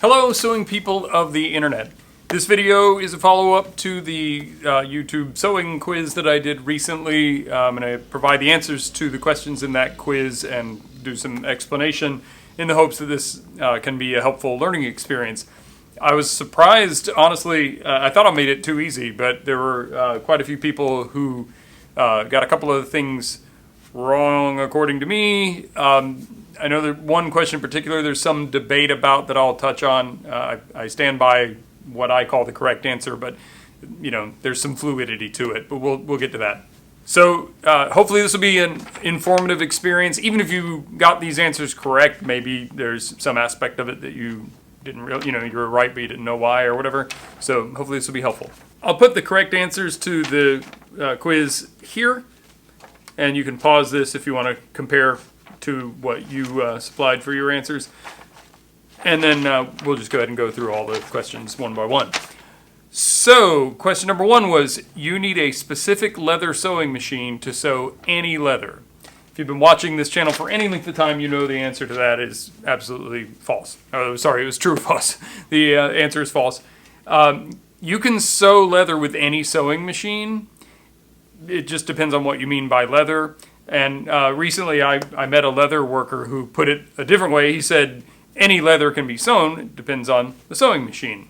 Hello, sewing people of the internet. This video is a follow-up to the YouTube sewing quiz that I did recently. I'm going to provide the answers to the questions in that quiz and do some explanation in the hopes that this can be a helpful learning experience. I was surprised, honestly. I thought I made it too easy, but there were quite a few people who got a couple of things wrong according to me. I know that one question in particular there's some debate about that I'll touch on. I stand by what I call the correct answer, but you know, there's some fluidity to it, but we'll get to that. So hopefully this will be an informative experience. Even if you got these answers correct, maybe there's some aspect of it that you didn't really, you were right but you didn't know why or whatever. So hopefully this will be helpful. I'll put the correct answers to the quiz here, and you can pause this if you want to compare to what you supplied for your answers. And then we'll just go ahead and go through all the questions one by one. So, question number one was, you need a specific leather sewing machine to sew any leather. If you've been watching this channel for any length of time, you know the answer to that is absolutely false. Oh, sorry, it was true or false. The answer is false. You can sew leather with any sewing machine. It just depends on what you mean by leather. And recently I met a leather worker who put it a different way. He said, any leather can be sewn. It depends on the sewing machine.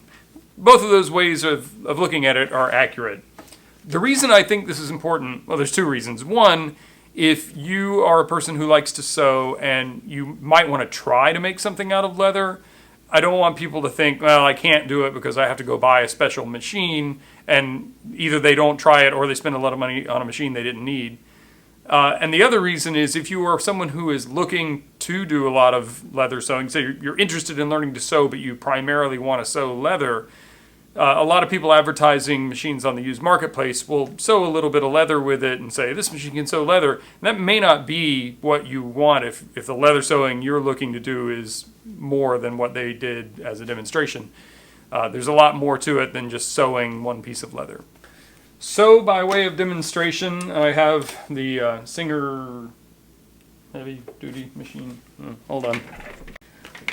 Both of those ways of looking at it are accurate. The reason I think this is important, well, there's two reasons. One, if you are a person who likes to sew and you might want to try to make something out of leather, I don't want people to think, well, I can't do it because I have to go buy a special machine, and either they don't try it or they spend a lot of money on a machine they didn't need. And the other reason is if you are someone who is looking to do a lot of leather sewing, so you're interested in learning to sew, but you primarily want to sew leather, a lot of people advertising machines on the used marketplace will sew a little bit of leather with it and say, this machine can sew leather. And that may not be what you want if the leather sewing you're looking to do is more than what they did as a demonstration. There's a lot more to it than just sewing one piece of leather. So, by way of demonstration, I have the Singer heavy duty machine. Hold on.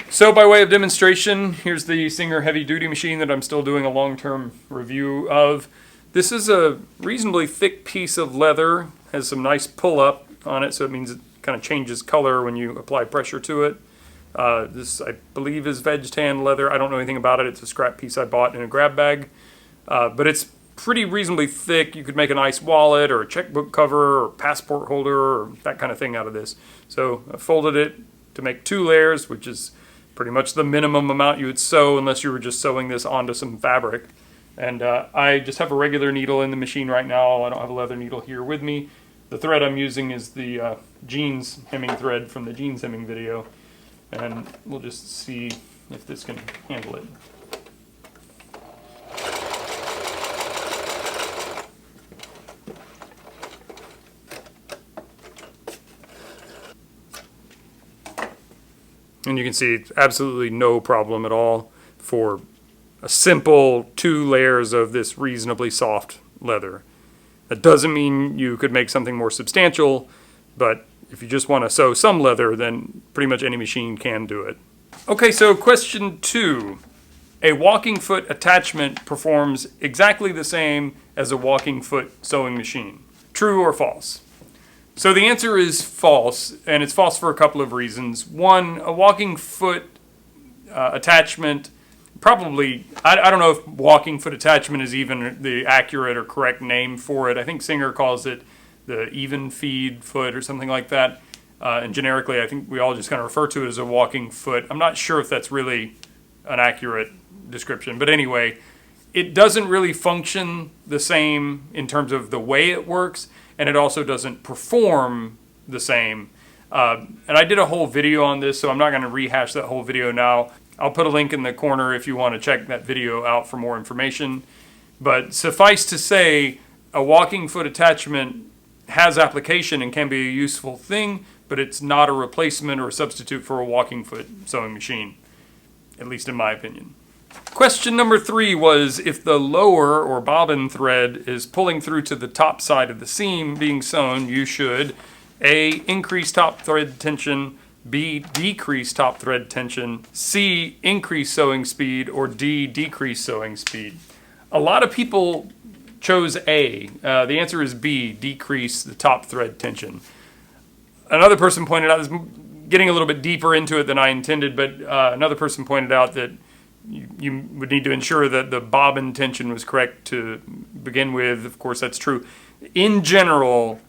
So, by way of demonstration, here's the Singer heavy duty machine that I'm still doing a long-term review of. This is a reasonably thick piece of leather, has some nice pull-up on it, so it means it kind of changes color when you apply pressure to it. This, I believe, is veg tan leather. I don't know anything about it. It's a scrap piece I bought in a grab bag, but it's pretty reasonably thick. You could make a nice wallet or a checkbook cover or passport holder or that kind of thing out of this. So I folded it to make 2 layers, which is pretty much the minimum amount you would sew unless you were just sewing this onto some fabric. And I just have a regular needle in the machine right now. I don't have a leather needle here with me. The thread I'm using is the jeans hemming thread from the jeans hemming video. And we'll just see if this can handle it. And you can see it's absolutely no problem at all for a simple 2 layers of this reasonably soft leather. That doesn't mean you could make something more substantial, but if you just want to sew some leather, then pretty much any machine can do it. Okay, so question 2. A walking foot attachment performs exactly the same as a walking foot sewing machine. True or false? So the answer is false, and it's false for a couple of reasons. One, a walking foot attachment, probably, I don't know if walking foot attachment is even the accurate or correct name for it. I think Singer calls it the even feed foot or something like that. And generically, I think we all just kind of refer to it as a walking foot. I'm not sure if that's really an accurate description, but anyway, it doesn't really function the same in terms of the way it works, and it also doesn't perform the same. And I did a whole video on this, so I'm not going to rehash that whole video now. I'll put a link in the corner if you want to check that video out for more information. But suffice to say, a walking foot attachment has application and can be a useful thing, but it's not a replacement or a substitute for a walking foot sewing machine, at least in my opinion. Question number 3 was, if the lower or bobbin thread is pulling through to the top side of the seam being sewn, you should A, increase top thread tension, B, decrease top thread tension, C, increase sewing speed, or D, decrease sewing speed. A lot of people chose A. The answer is B, decrease the top thread tension. Another person pointed out, this is getting a little bit deeper into it than I intended, but another person pointed out that you would need to ensure that the bobbin tension was correct to begin with. Of course, that's true. In general,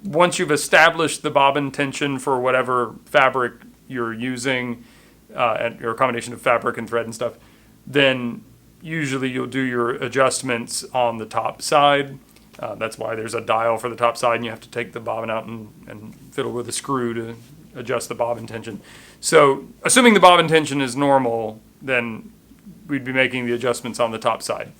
once you've established the bobbin tension for whatever fabric you're using, or a combination of fabric and thread and stuff, then usually you'll do your adjustments on the top side. That's why there's a dial for the top side, and you have to take the bobbin out and fiddle with a screw to adjust the bobbin tension. So assuming the bobbin tension is normal, then we'd be making the adjustments on the top side.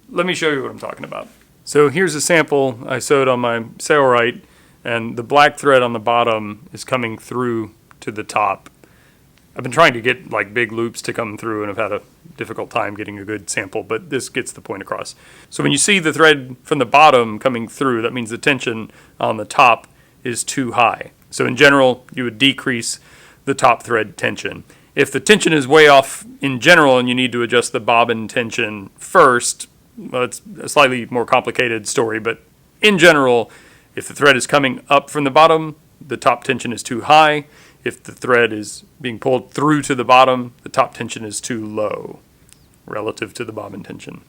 Let me show you what I'm talking about. So here's a sample I sewed on my Sailrite, and the black thread on the bottom is coming through to the top. I've been trying to get like big loops to come through, and I've had a difficult time getting a good sample, but this gets the point across. So when you see the thread from the bottom coming through, that means the tension on the top is too high. So in general, you would decrease the top thread tension. If the tension is way off in general and you need to adjust the bobbin tension first, well, it's a slightly more complicated story, but in general, if the thread is coming up from the bottom, the top tension is too high. If the thread is being pulled through to the bottom, the top tension is too low relative to the bobbin tension.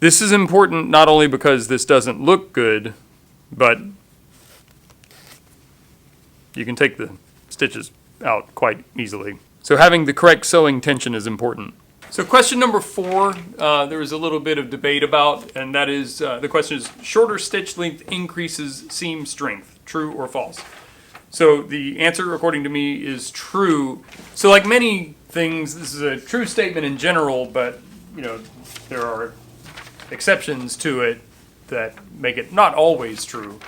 This is important not only because this doesn't look good, but you can take the stitches out quite easily. So having the correct sewing tension is important. So question number 4, there was a little bit of debate about, and that is, the question is, shorter stitch length increases seam strength, true or false? So the answer, according to me, is true. So like many things, this is a true statement in general, but there are exceptions to it that make it not always true.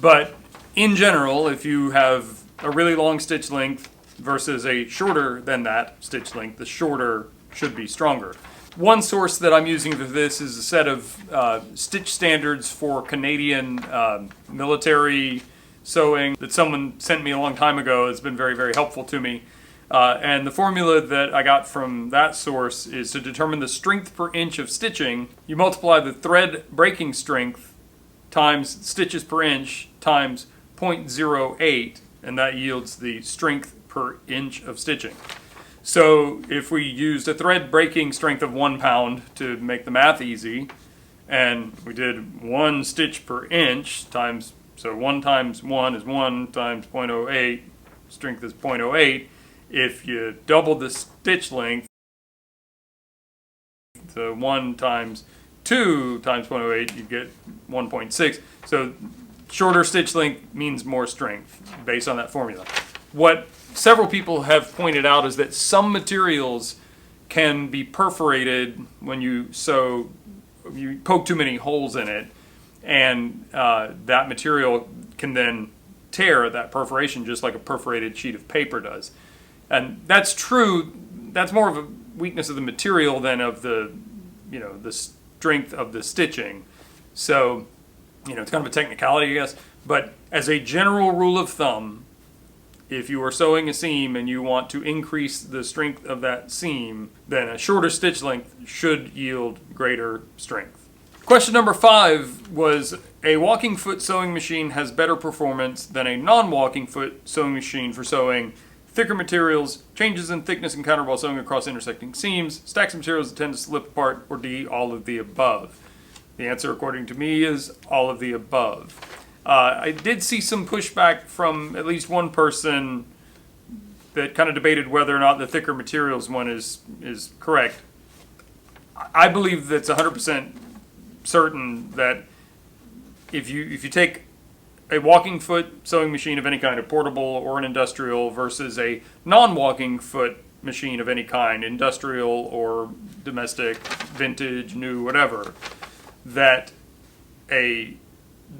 But in general, if you have a really long stitch length versus a shorter than that stitch length, the shorter should be stronger. One source that I'm using for this is a set of stitch standards for Canadian military sewing that someone sent me a long time ago. It's been very, very helpful to me. And the formula that I got from that source is to determine the strength per inch of stitching. You multiply the thread breaking strength times stitches per inch times 0.08, and that yields the strength per inch of stitching. So if we used a thread breaking strength of 1 pound to make the math easy, and we did 1 stitch per inch times, so 1 times 1 is 1 times 0.08, strength is 0.08. If you double the stitch length, so 1 times 2 times 0.08, you get 1.6. So shorter stitch length means more strength based on that formula. What several people have pointed out is that some materials can be perforated when you sew, you poke too many holes in it, and that material can then tear that perforation just like a perforated sheet of paper does. And that's true. That's more of a weakness of the material than of the, the strength of the stitching. So, it's kind of a technicality, I guess. But as a general rule of thumb, if you are sewing a seam and you want to increase the strength of that seam, then a shorter stitch length should yield greater strength. Question number 5 was, a walking foot sewing machine has better performance than a non-walking foot sewing machine for sewing thicker materials, changes in thickness and counter while sewing across intersecting seams, stacks of materials that tend to slip apart, or D, all of the above. The answer, according to me, is all of the above. I did see some pushback from at least one person that kind of debated whether or not the thicker materials one is correct. I believe that's 100% certain that if you take a walking foot sewing machine of any kind, a portable or an industrial, versus a non-walking foot machine of any kind, industrial or domestic, vintage, new, whatever, that a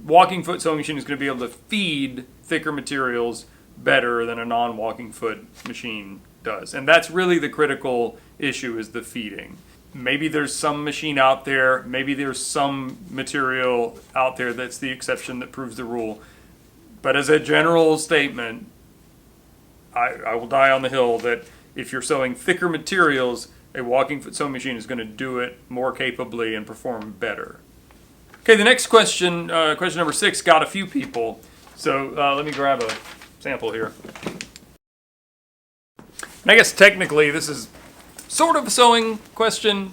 walking foot sewing machine is going to be able to feed thicker materials better than a non-walking foot machine does. And that's really the critical issue, is the feeding. Maybe there's some machine out there, maybe there's some material out there that's the exception that proves the rule. But as a general statement, I will die on the hill that if you're sewing thicker materials, a walking foot sewing machine is going to do it more capably and perform better. Okay, the next question, question number 6, got a few people. So let me grab a sample here. And I guess technically this is sort of a sewing question,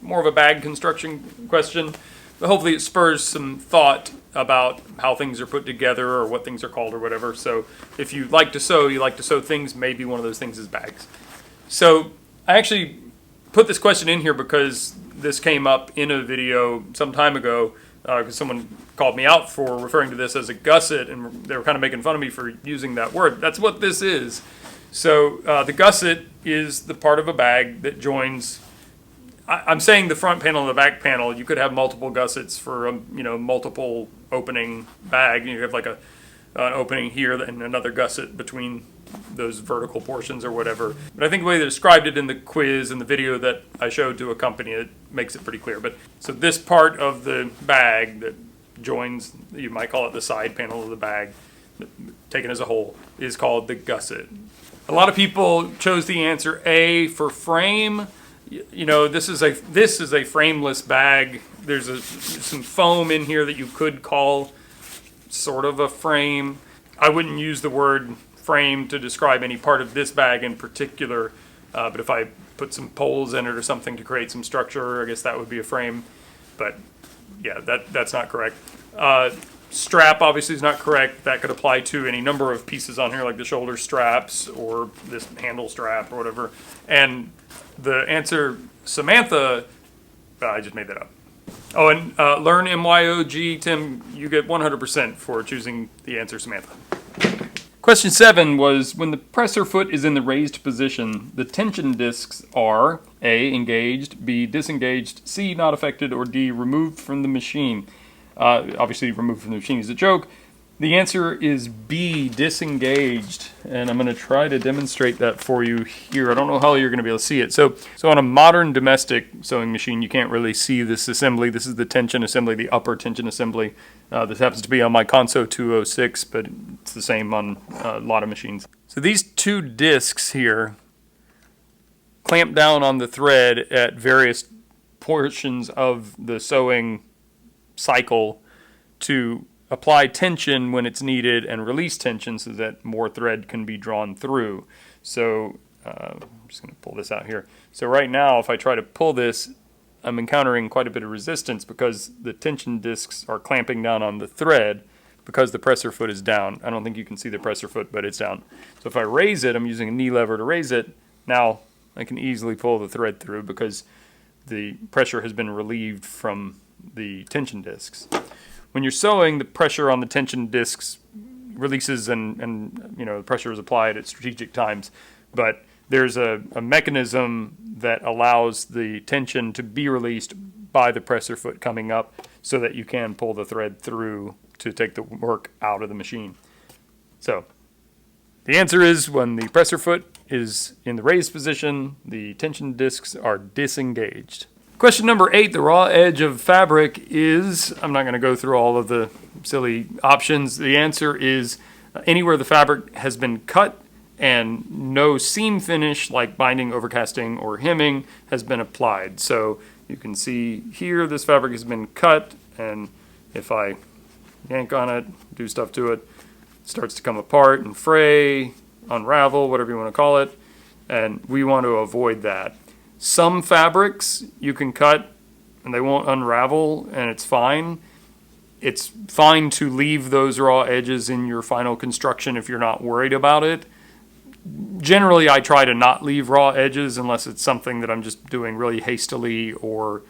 more of a bag construction question, but hopefully it spurs some thought about how things are put together or what things are called or whatever. So if you like to sew things, maybe one of those things is bags. So I actually put this question in here because this came up in a video some time ago because someone called me out for referring to this as a gusset, and they were kind of making fun of me for using that word. That's what this is. So the gusset is the part of a bag that joins. I'm saying the front panel and the back panel. You could have multiple gussets for a multiple opening bag. You have like an opening here and another gusset between those vertical portions or whatever. But I think the way they described it in the quiz and the video that I showed to accompany it makes it pretty clear. But so this part of the bag that joins, you might call it the side panel of the bag, taken as a whole, is called the gusset. A lot of people chose the answer A for frame. This is a frameless bag. There's some foam in here that you could call sort of a frame. I wouldn't use the word frame to describe any part of this bag in particular, but if I put some poles in it or something to create some structure, I guess that would be a frame. But yeah, that's not correct. Strap obviously is not correct. That could apply to any number of pieces on here, like the shoulder straps or this handle strap or whatever. And the answer, Samantha, I just made that up. Oh, and learn MYOG, Tim, you get 100% for choosing the answer, Samantha. Question 7 was, when the presser foot is in the raised position, the tension discs are A, engaged, B, disengaged, C, not affected, or D, removed from the machine. Obviously, removed from the machine is a joke. The answer is B, disengaged, and I'm going to try to demonstrate that for you here. I don't know how you're going to be able to see it. So on a modern domestic sewing machine, you can't really see this assembly. This is the tension assembly, the upper tension assembly. This happens to be on my Consew 206, but it's the same on a lot of machines. So these two discs here clamp down on the thread at various portions of the sewing cycle to apply tension when it's needed and release tension so that more thread can be drawn through. So I'm just going to pull this out here. So right now, if I try to pull this, I'm encountering quite a bit of resistance because the tension discs are clamping down on the thread because the presser foot is down. I don't think you can see the presser foot, but it's down. So if I raise it, I'm using a knee lever to raise it. Now I can easily pull the thread through because the pressure has been relieved from the tension discs. When you're sewing, the pressure on the tension discs releases and the pressure is applied at strategic times. But there's a mechanism that allows the tension to be released by the presser foot coming up so that you can pull the thread through to take the work out of the machine. So the answer is when the presser foot is in the raised position, the tension discs are disengaged. Question number 8, the raw edge of fabric is, I'm not going to go through all of the silly options. The answer is anywhere the fabric has been cut and no seam finish like binding, overcasting, or hemming has been applied. So you can see here this fabric has been cut, and if I yank on it, do stuff to it, it starts to come apart and fray, unravel, whatever you want to call it, and we want to avoid that. Some fabrics you can cut and they won't unravel and it's fine. It's fine to leave those raw edges in your final construction if you're not worried about it. Generally, I try to not leave raw edges unless it's something that I'm just doing really hastily or,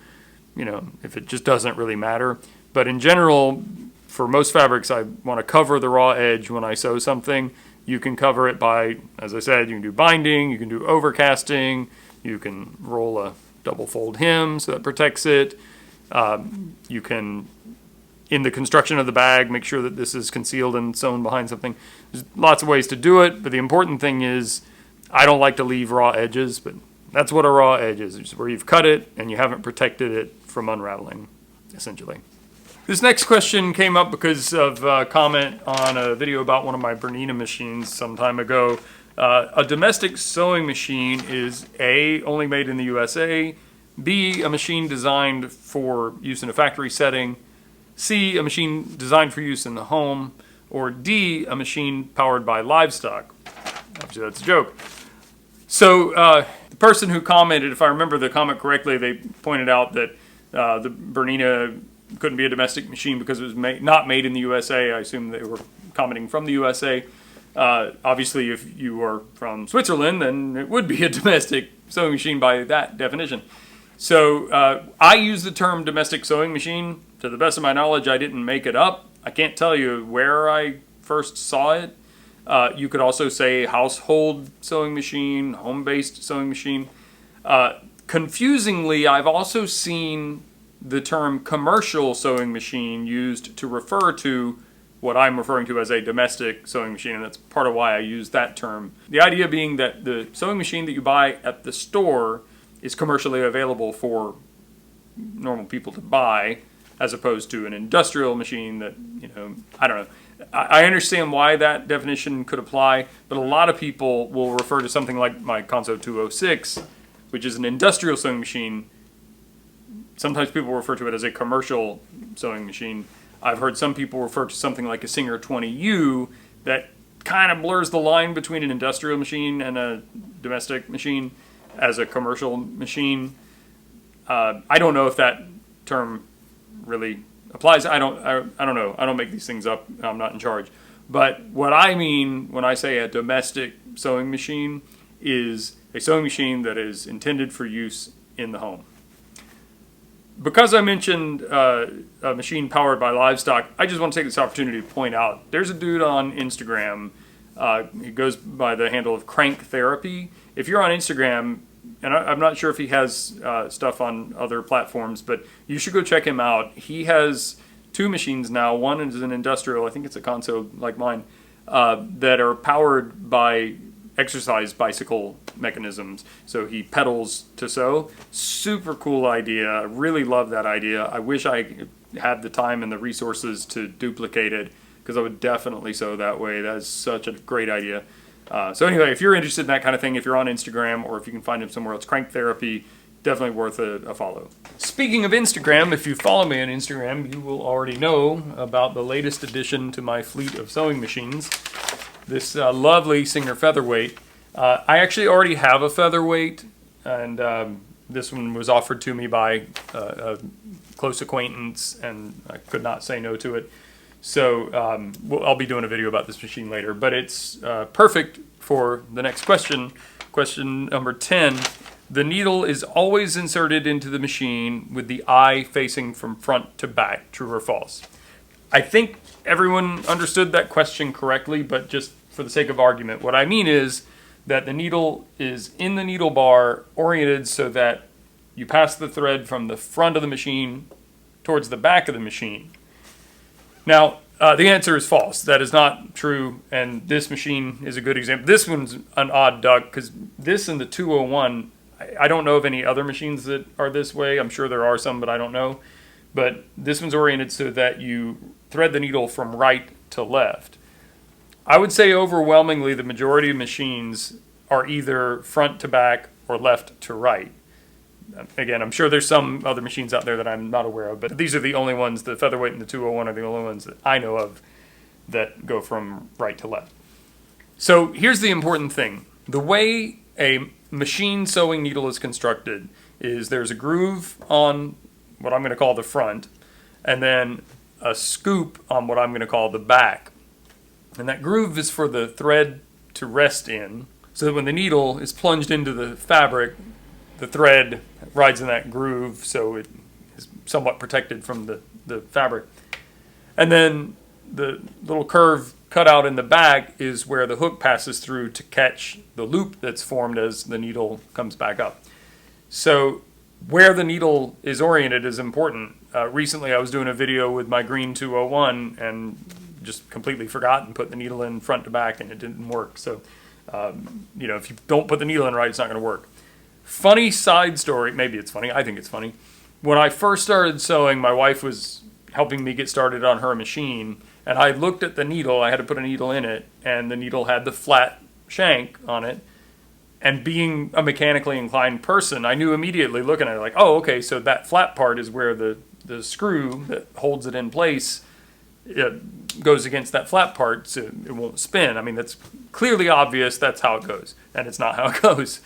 if it just doesn't really matter. But in general, for most fabrics, I want to cover the raw edge when I sew something. You can cover it by, as I said, you can do binding, you can do overcasting, you can roll a double fold hem so that protects it. You can, in the construction of the bag, make sure that this is concealed and sewn behind something. There's lots of ways to do it, but the important thing is I don't like to leave raw edges, but that's what a raw edge is. It's where you've cut it and you haven't protected it from unraveling, essentially. This next question came up because of a comment on a video about one of my Bernina machines some time ago. A domestic sewing machine is A, only made in the USA, B, a machine designed for use in a factory setting, C, a machine designed for use in the home, or D, a machine powered by livestock. Obviously, that's a joke. So the person who commented, if I remember the comment correctly, they pointed out that the Bernina couldn't be a domestic machine because it was not made in the USA. I assume they were commenting from the USA. Obviously, if you are from Switzerland, then it would be a domestic sewing machine by that definition. So I use the term domestic sewing machine. To the best of my knowledge, I didn't make it up. I can't tell you where I first saw it. You could also say household sewing machine, home-based sewing machine. Confusingly, I've also seen the term commercial sewing machine used to refer to what I'm referring to as a domestic sewing machine, and that's part of why I use that term. The idea being that the sewing machine that you buy at the store is commercially available for normal people to buy, as opposed to an industrial machine that, I don't know. I understand why that definition could apply, but a lot of people will refer to something like my Consew 206, which is an industrial sewing machine. Sometimes people refer to it as a commercial sewing machine. I've heard some people refer to something like a Singer 20U that kind of blurs the line between an industrial machine and a domestic machine as a commercial machine. I don't know if that term really applies. I don't know. I don't make these things up. I'm not in charge. But what I mean when I say a domestic sewing machine is a sewing machine that is intended for use in the home. Because I mentioned a machine powered by livestock, I just want to take this opportunity to point out there's a dude on Instagram. He goes by the handle of Crank Therapy. If you're on Instagram, and I'm not sure if he has stuff on other platforms, but you should go check him out. He has two machines now. One is an industrial, I think it's a Consew like mine, that are powered by exercise bicycle mechanisms. So he pedals to sew. Super cool idea. I really love that idea. I wish I had the time and the resources to duplicate it, because I would definitely sew that way. That is such a great idea. So anyway, if you're interested in that kind of thing, if you're on Instagram or if you can find him somewhere else, Crank Therapy, definitely worth a follow. Speaking of Instagram, if you follow me on Instagram, you will already know about the latest addition to my fleet of sewing machines, this lovely Singer Featherweight. I actually already have a Featherweight, and this one was offered to me by a close acquaintance, and I could not say no to it. So I'll be doing a video about this machine later, but it's perfect for the next question. Question number 10. The needle is always inserted into the machine with the eye facing from front to back. True or false? I think everyone understood that question correctly, but just for the sake of argument, what I mean is that the needle is in the needle bar, oriented so that you pass the thread from the front of the machine towards the back of the machine. Now, the answer is false. That is not true, and this machine is a good example. This one's an odd duck, because this and the 201, I don't know of any other machines that are this way. I'm sure there are some, but I don't know. But this one's oriented so that you thread the needle from right to left. I would say overwhelmingly the majority of machines are either front to back or left to right. Again, I'm sure there's some other machines out there that I'm not aware of, but these are the only ones, the Featherweight and the 201 are the only ones that I know of that go from right to left. So here's the important thing. The way a machine sewing needle is constructed is there's a groove on what I'm going to call the front, and then a scoop on what I'm going to call the back. And that groove is for the thread to rest in, so that when the needle is plunged into the fabric, the thread rides in that groove, so it is somewhat protected from the fabric. And then the little curve cut out in the back is where the hook passes through to catch the loop that's formed as the needle comes back up. So where the needle is oriented is important. Recently I was doing a video with my green 201 and just completely forgot and put the needle in front to back, and it didn't work. So, if you don't put the needle in right, it's not going to work. Funny side story, maybe it's funny, I think it's funny. When I first started sewing, my wife was helping me get started on her machine, and I looked at the needle. I had to put a needle in it, and the needle had the flat shank on it. And being a mechanically inclined person, I knew immediately looking at it like, oh, okay, so that flat part is where the screw that holds it in place, it goes against that flat part so it won't spin. I mean, that's clearly obvious that's how it goes, and it's not how it goes.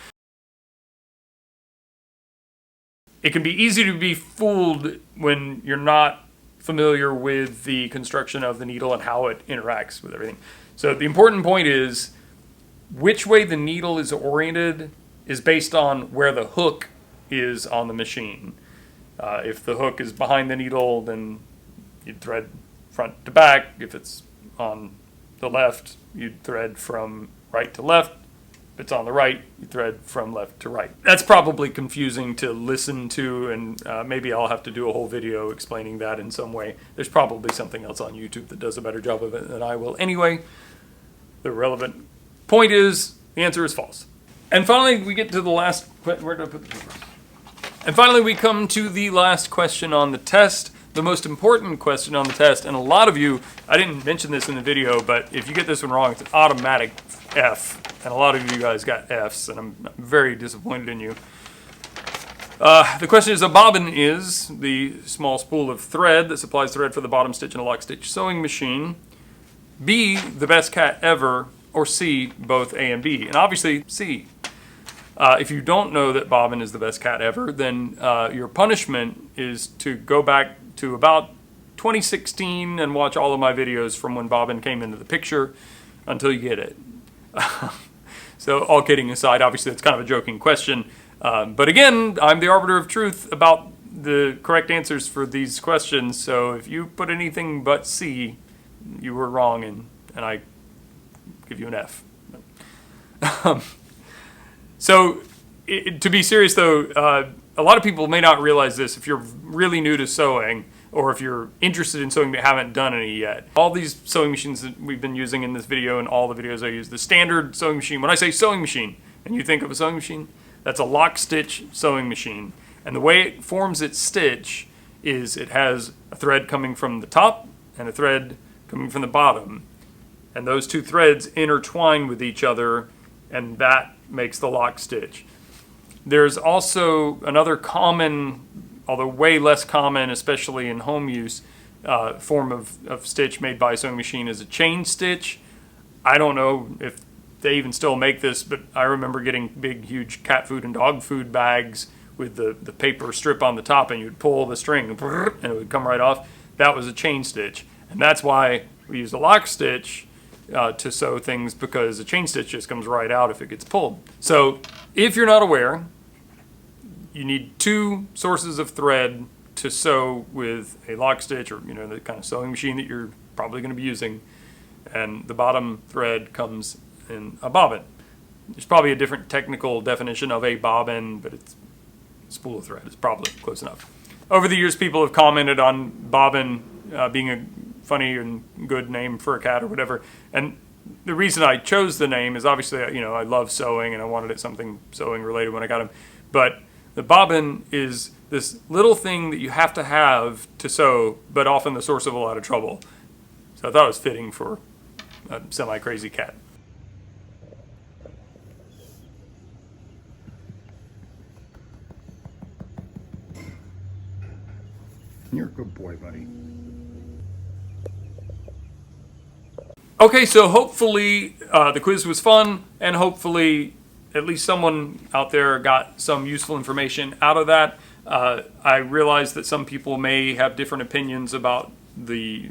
It can be easy to be fooled when you're not familiar with the construction of the needle and how it interacts with everything. So the important point is, which way the needle is oriented is based on where the hook is on the machine. If the hook is behind the needle, then you'd thread front to back. If it's on the left, you'd thread from right to left. If it's on the right, you thread from left to right. That's probably confusing to listen to, and maybe I'll have to do a whole video explaining that in some way. There's probably something else on YouTube that does a better job of it than I will. Anyway, the relevant point is, the answer is false. And finally, we get to the last, where did I put the paper? And finally, we come to the last question on the test, the most important question on the test. And a lot of you, I didn't mention this in the video, but if you get this one wrong, it's an automatic F. And a lot of you guys got Fs, and I'm very disappointed in you. The question is, a bobbin is the small spool of thread that supplies thread for the bottom stitch in a lock stitch sewing machine. B, the best cat ever, or C, both A and B. And obviously, C. If you don't know that Bobbin is the best cat ever, then your punishment is to go back to about 2016 and watch all of my videos from when Bobbin came into the picture until you get it. So all kidding aside, obviously it's kind of a joking question. But again, I'm the arbiter of truth about the correct answers for these questions. So if you put anything but C, you were wrong, and I give you an F. So, to be serious though, a lot of people may not realize this if you're really new to sewing, or if you're interested in sewing but haven't done any yet. All these sewing machines that we've been using in this video and all the videos I use, the standard sewing machine, when I say sewing machine and you think of a sewing machine, that's a lock stitch sewing machine. And the way it forms its stitch is it has a thread coming from the top and a thread coming from the bottom. And those two threads intertwine with each other, and that makes the lock stitch. There's also another common, although way less common, especially in home use, form of stitch made by a sewing machine is a chain stitch. I don't know if they even still make this, but I remember getting big, huge cat food and dog food bags with the paper strip on the top, and you'd pull the string and it would come right off. That was a chain stitch. And that's why we use a lock stitch to sew things, because a chain stitch just comes right out if it gets pulled. So if you're not aware, you need two sources of thread to sew with a lock stitch, or the kind of sewing machine that you're probably going to be using, and the bottom thread comes in a bobbin. There's probably a different technical definition of a bobbin, but it's a spool of thread. It's probably close enough. Over the years, people have commented on bobbin being a funny and good name for a cat or whatever. And the reason I chose the name is obviously, I love sewing and I wanted it something sewing related when I got him. But the bobbin is this little thing that you have to sew, but often the source of a lot of trouble. So I thought it was fitting for a semi-crazy cat. You're a good boy, buddy. Okay, so hopefully the quiz was fun, and hopefully at least someone out there got some useful information out of that. I realize that some people may have different opinions about the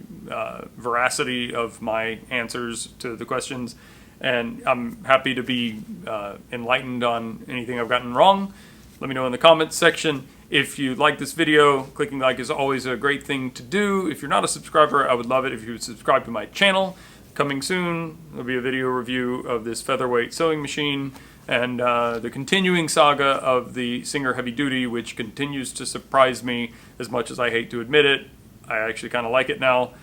veracity of my answers to the questions, and I'm happy to be enlightened on anything I've gotten wrong. Let me know in the comments section. If you like this video, clicking like is always a great thing to do. If you're not a subscriber, I would love it if you would subscribe to my channel. Coming soon, there'll be a video review of this featherweight sewing machine and the continuing saga of the Singer Heavy Duty, which continues to surprise me as much as I hate to admit it. I actually kind of like it now,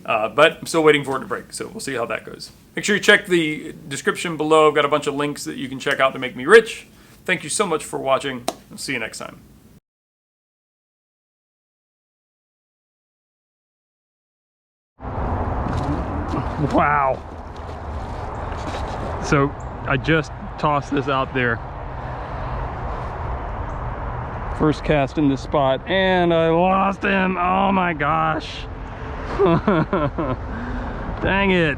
but I'm still waiting for it to break, so we'll see how that goes. Make sure you check the description below. I've got a bunch of links that you can check out to make me rich. Thank you so much for watching. I'll see you next time. Wow. So I just tossed this out there. First cast in this spot, and I lost him. Oh my gosh. Dang it.